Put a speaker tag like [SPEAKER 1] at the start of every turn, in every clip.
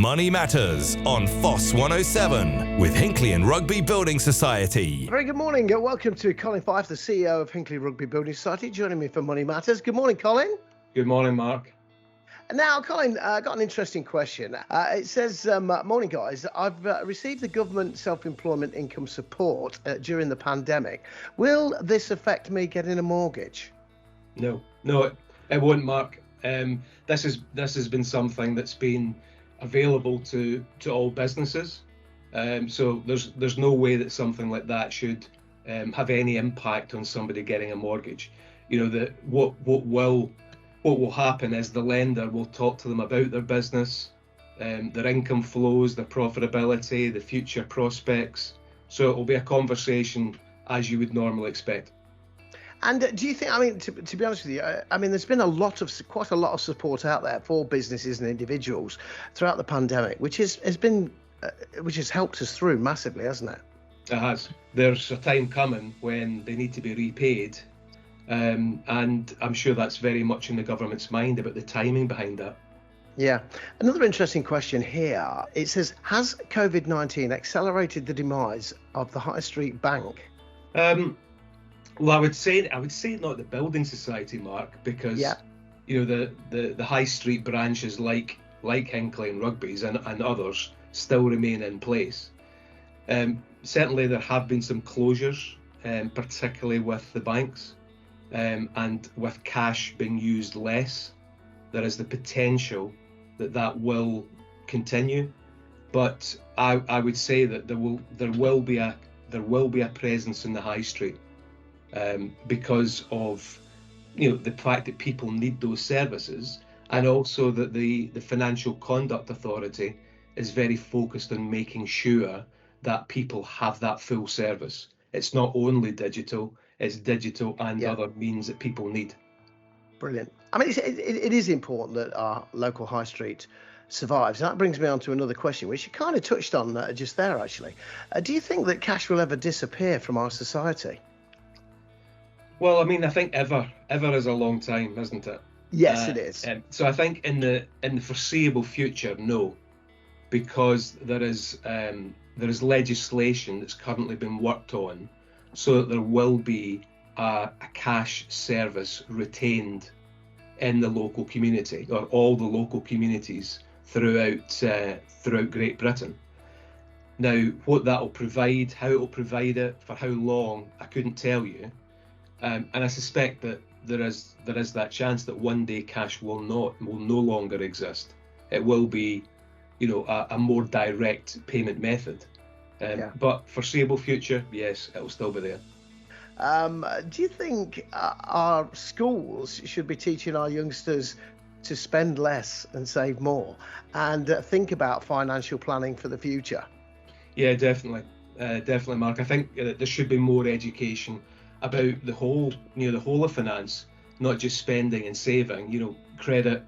[SPEAKER 1] Money Matters on FOSS 107 with Hinckley Rugby Building Society.
[SPEAKER 2] Very good morning. Welcome to Colin Fyfe, the CEO of Hinckley Rugby Building Society, joining me for Money Matters. Good morning, Colin.
[SPEAKER 3] Good morning, Mark.
[SPEAKER 2] Now, Colin, got an interesting question. It says, morning, guys. I've received the government self-employment income support during the pandemic. Will this affect me getting a mortgage?
[SPEAKER 3] No, it won't, Mark. This has been something that's been available to all businesses. So there's no way that something like that should have any impact on somebody getting a mortgage. You know, what will happen is the lender will talk to them about their business, their income flows, their profitability, the future prospects. So it will be a conversation as you would normally expect.
[SPEAKER 2] And do you think, I mean, to be honest with you, I mean, there's been quite a lot of support out there for businesses and individuals throughout the pandemic, which has helped us through massively, hasn't it?
[SPEAKER 3] It has. There's a time coming when they need to be repaid. And I'm sure that's very much in the government's mind about the timing behind that.
[SPEAKER 2] Yeah. Another interesting question here. It says, has COVID-19 accelerated the demise of the High Street Bank?
[SPEAKER 3] Well, I would say not the building society, Mark, because you know the high street branches like Hinckley and Rugby's and others still remain in place. Certainly there have been some closures, particularly with the banks, and with cash being used less. There is the potential that will continue, but I would say that there will be a presence in the high street. Because of the fact that people need those services, and also that the Financial Conduct Authority is very focused on making sure that people have that full service. It's not only digital, it's digital and other means that people need.
[SPEAKER 2] Brilliant. I mean, it is important that our local high street survives. And that brings me on to another question, which you kind of touched on just there, actually. Do you think that cash will ever disappear from our society?
[SPEAKER 3] Well, I mean, I think ever is a long time, isn't it?
[SPEAKER 2] Yes, it is.
[SPEAKER 3] So I think in the foreseeable future, no, because there is legislation that's currently been worked on, so that there will be a cash service retained in the local community, or all the local communities throughout Great Britain. Now, what that will provide, how it will provide it, for how long, I couldn't tell you. And I suspect that there is that chance that one day cash will no longer exist. It will be, a more direct payment method. But foreseeable future, yes, it will still be there.
[SPEAKER 2] Do you think our schools should be teaching our youngsters to spend less and save more, and think about financial planning for the future?
[SPEAKER 3] Yeah, definitely, Mark. I think there should be more education about the whole of finance, not just spending and saving. Credit,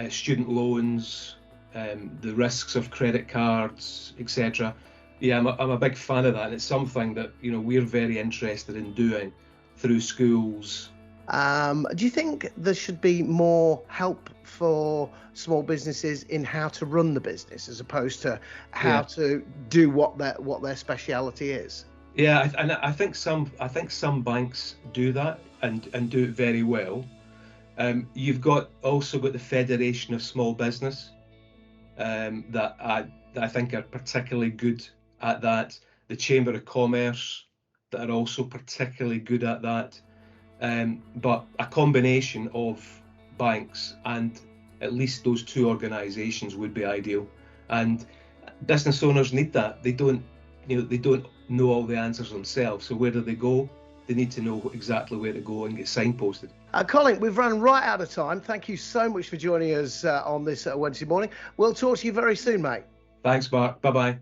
[SPEAKER 3] student loans, the risks of credit cards, etc. Yeah, I'm a big fan of that, and it's something that we're very interested in doing through schools.
[SPEAKER 2] Do you think there should be more help for small businesses in how to run the business, as opposed to how to do what their speciality is?
[SPEAKER 3] Yeah, and I think some banks do that and do it very well. You've also got the Federation of Small Business that I think are particularly good at that. The Chamber of Commerce that are also particularly good at that. But a combination of banks and at least those two organisations would be ideal. And business owners need that. They don't know all the answers themselves. So where do they go? They need to know exactly where to go and get signposted.
[SPEAKER 2] Colin, we've run right out of time. Thank you so much for joining us on this Wednesday morning. We'll talk to you very soon, mate.
[SPEAKER 3] Thanks, Mark. Bye-bye.